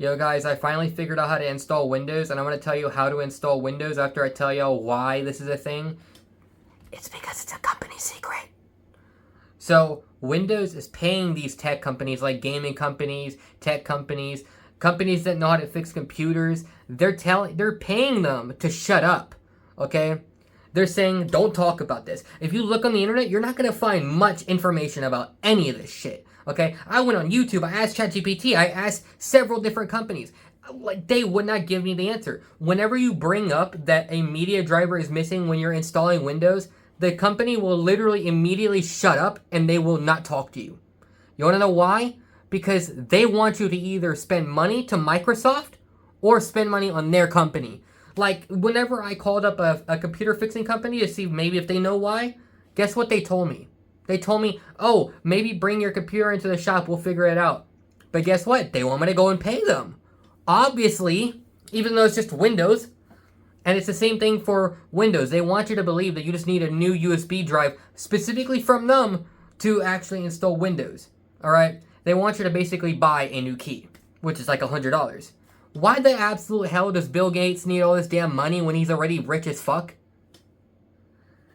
Yo guys, I finally figured out how to install Windows, and I'm going to tell you how to install Windows after I tell y'all why this is a thing. It's because it's a company secret. So, Windows is paying these tech companies, like gaming companies, tech companies, companies that know how to fix computers, they're paying them to shut up, okay? They're saying, don't talk about this. If you look on the internet, you're not going to find much information about any of this shit. Okay, I went on YouTube, I asked ChatGPT, I asked several different companies. Like, they would not give me the answer. Whenever you bring up that a media driver is missing when you're installing Windows, the company will literally immediately shut up and they will not talk to you. You want to know why? Because they want you to either spend money to Microsoft or spend money on their company. Like, whenever I called up a computer fixing company to see maybe if they know why, guess what they told me? They told me, oh, maybe bring your computer into the shop, we'll figure it out. But guess what? They want me to go and pay them. Obviously, even though it's just Windows, and it's the same thing for Windows. They want you to believe that you just need a new USB drive specifically from them to actually install Windows. Alright? They want you to basically buy a new key, which is like $100. Why the absolute hell does Bill Gates need all this damn money when he's already rich as fuck?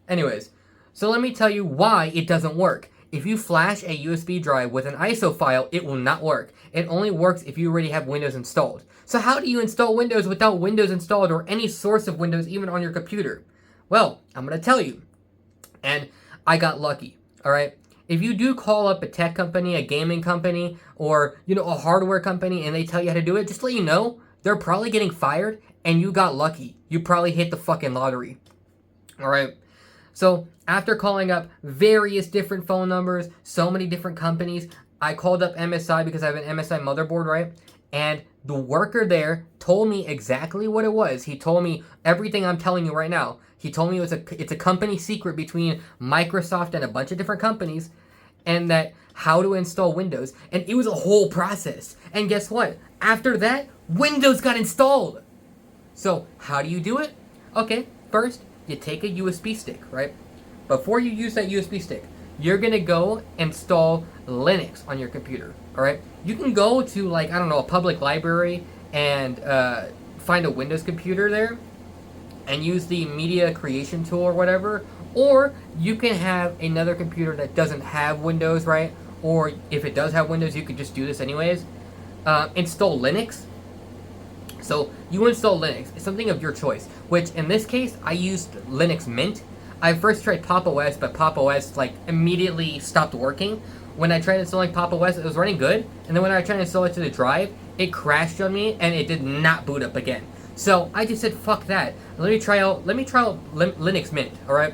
Anyways, so let me tell you why it doesn't work. If you flash a USB drive with an ISO file, it will not work. It only works if you already have Windows installed. So how do you install Windows without Windows installed or any source of Windows even on your computer? Well, I'm going to tell you. And I got lucky, alright? If you do call up a tech company, a gaming company, or, a hardware company and they tell you how to do it, just let you know, they're probably getting fired and you got lucky. You probably hit the fucking lottery. Alright? So, after calling up various different phone numbers, so many different companies, I called up MSI because I have an MSI motherboard, right? And the worker there told me exactly what it was. He told me everything I'm telling you right now. He told me it's a company secret between Microsoft and a bunch of different companies, and that how to install Windows. And it was a whole process. And guess what? After that, Windows got installed. So, how do you do it? Okay, first, you take a USB stick, right? Before you use that USB stick, you're gonna go install Linux on your computer, alright? You can go to, like, I don't know, a public library and find a Windows computer there and use the media creation tool or whatever, or you can have another computer that doesn't have Windows, right? Or if it does have Windows, you could just do this anyways. Install Linux. So you install Linux. It's something of your choice, which in this case, I used Linux Mint. I first tried Pop! OS, but Pop! OS immediately stopped working. When I tried installing Pop! OS, it was running good, and then when I tried to install it to the drive, it crashed on me and it did not boot up again. So I just said, fuck that. Let me try out Linux Mint, alright?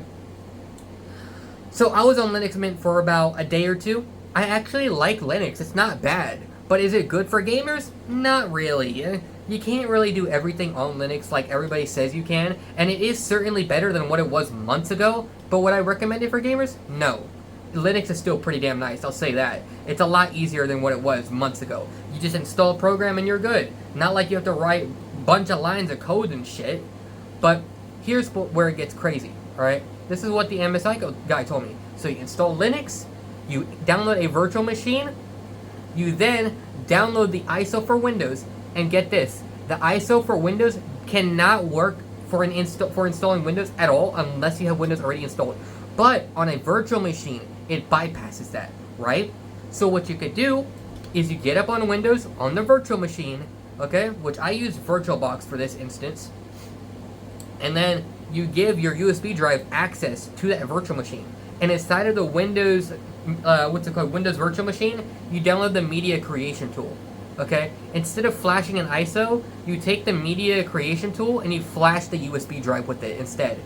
So I was on Linux Mint for about a day or two. I actually like Linux. It's not bad. But is it good for gamers? Not really. You can't really do everything on Linux like everybody says you can, and it is certainly better than what it was months ago, but would I recommend it for gamers? No. Linux is still pretty damn nice, I'll say that. It's a lot easier than what it was months ago. You just install a program and you're good. Not like you have to write a bunch of lines of code and shit. But here's where it gets crazy, alright? This is what the MSI guy told me. So you install Linux, you download a virtual machine, you then download the ISO for Windows, and get this, the ISO for Windows cannot work for installing Windows at all unless you have Windows already installed. But on a virtual machine, it bypasses that, right? So what you could do is you get up on Windows on the virtual machine, okay, which I use VirtualBox for this instance, and then you give your USB drive access to that virtual machine. And inside of the Windows, Windows Virtual Machine, you download the Media Creation tool. Okay? Instead of flashing an ISO, you take the Media Creation tool and you flash the USB drive with it instead.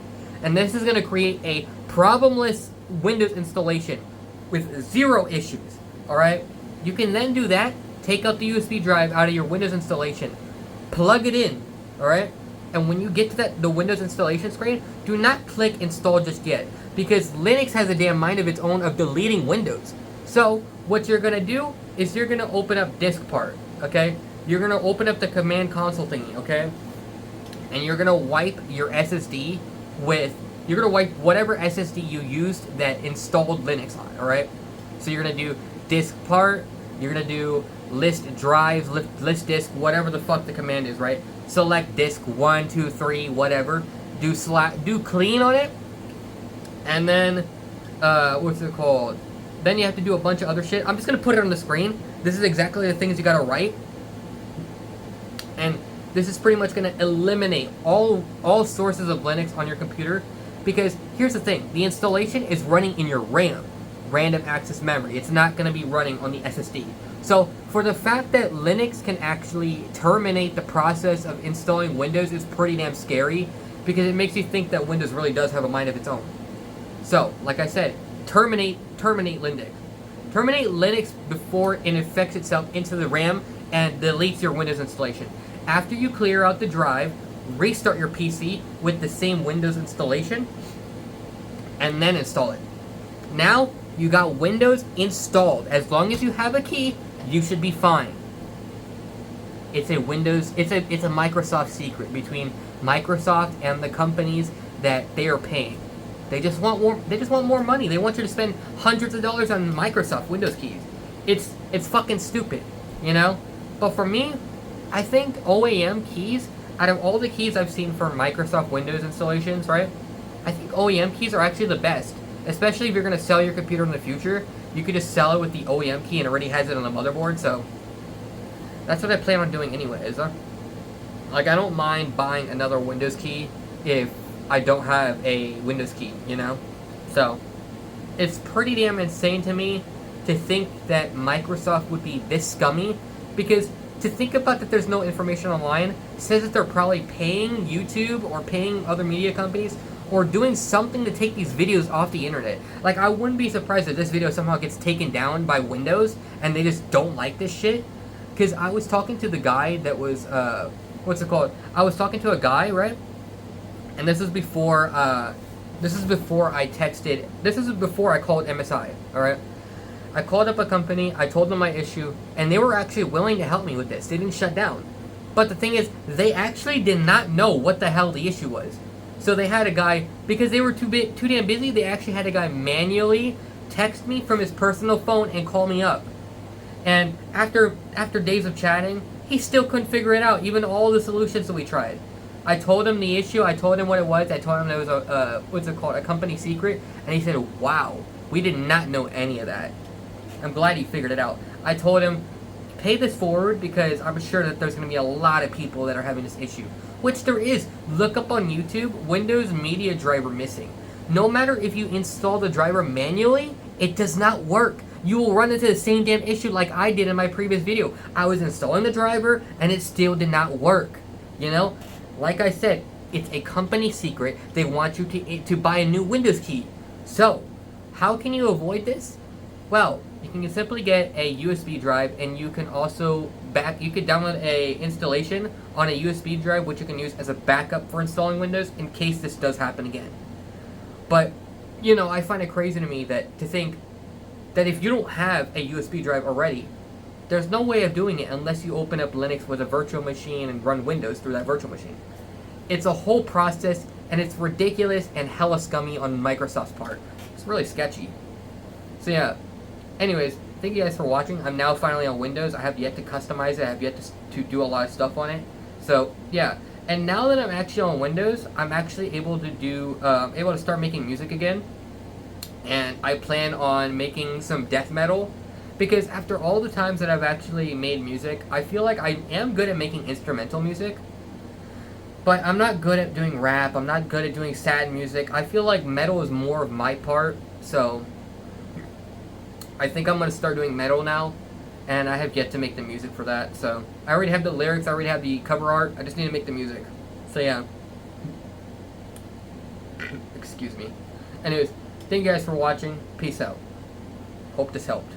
And this is going to create a problemless Windows installation with zero issues. Alright? You can then do that, take out the USB drive out of your Windows installation, plug it in, alright? And when you get to the Windows installation screen, do not click install just yet, because Linux has a damn mind of its own of deleting Windows. So, what you're going to do is you're going to open up DiskPart, okay? You're going to open up the command console thingy, okay? And you're going to wipe your SSD you're going to wipe whatever SSD you used that installed Linux on, alright? So you're going to do DiskPart, you're going to do list drives, list disk, whatever the fuck the command is, right? Select disk 1, 2, 3, whatever. Do clean on it, and then what's it called? Then you have to do a bunch of other shit. I'm just gonna put it on the screen. This is exactly the things you gotta write, and this is pretty much gonna eliminate all sources of Linux on your computer, because here's the thing: the installation is running in your RAM, random access memory. It's not gonna be running on the SSD. So for the fact that Linux can actually terminate the process of installing Windows is pretty damn scary, because it makes you think that Windows really does have a mind of its own. So, like I said, terminate Linux. Terminate Linux before it infects itself into the RAM and deletes your Windows installation. After you clear out the drive, restart your PC with the same Windows installation, and then install it. Now, you got Windows installed. As long as you have a key, you should be fine. It's a Microsoft secret between Microsoft and the companies that they are paying. They just want more money. They want you to spend hundreds of dollars on Microsoft Windows keys. It's fucking stupid, you know? But for me, I think OEM keys, out of all the keys I've seen for Microsoft Windows installations, right? I think OEM keys are actually the best. Especially if you're going to sell your computer in the future, you could just sell it with the OEM key and it already has it on the motherboard, so that's what I plan on doing anyways. Like, I don't mind buying another Windows key if I don't have a Windows key, you know? So, it's pretty damn insane to me to think that Microsoft would be this scummy, because to think about that there's no information online says that they're probably paying YouTube or paying other media companies or doing something to take these videos off the internet. Like, I wouldn't be surprised if this video somehow gets taken down by Windows and they just don't like this shit. Because I was talking to the guy that was, what's it called? I was talking to a guy, right? And this is before I called MSI, alright? I called up a company, I told them my issue, and they were actually willing to help me with this. They didn't shut down. But the thing is, they actually did not know what the hell the issue was. So they had a guy, because they were too damn busy, they actually had a guy manually text me from his personal phone and call me up. And after days of chatting, he still couldn't figure it out, even all the solutions that we tried. I told him the issue, I told him what it was, I told him it was a company secret, and he said, wow, we did not know any of that. I'm glad he figured it out. I told him, pay this forward, because I'm sure that there's going to be a lot of people that are having this issue. Which there is. Look up on YouTube, Windows Media Driver missing. No matter if you install the driver manually, it does not work. You will run into the same damn issue like I did in my previous video. I was installing the driver, and it still did not work. You know? Like I said, it's a company secret. They want you to buy a new Windows key. So, how can you avoid this? Well, you can simply get a USB drive, and you can also you could download a installation on a USB drive, which you can use as a backup for installing Windows in case this does happen again. But, you know, I find it crazy to me to think that if you don't have a USB drive already, there's no way of doing it unless you open up Linux with a virtual machine and run Windows through that virtual machine. It's a whole process, and it's ridiculous and hella scummy on Microsoft's part. It's really sketchy. So yeah, anyways, thank you guys for watching. I'm now finally on Windows. I have yet to customize it. I have yet to do a lot of stuff on it. So yeah, and now that I'm actually on Windows, I'm actually able to start making music again. And I plan on making some death metal, because after all the times that I've actually made music, I feel like I am good at making instrumental music, but I'm not good at doing rap. I'm not good at doing sad music. I feel like metal is more of my part, so I think I'm going to start doing metal now, and I have yet to make the music for that. So I already have the lyrics, I already have the cover art, I just need to make the music. So yeah. Excuse me. Anyways, thank you guys for watching. Peace out. Hope this helped.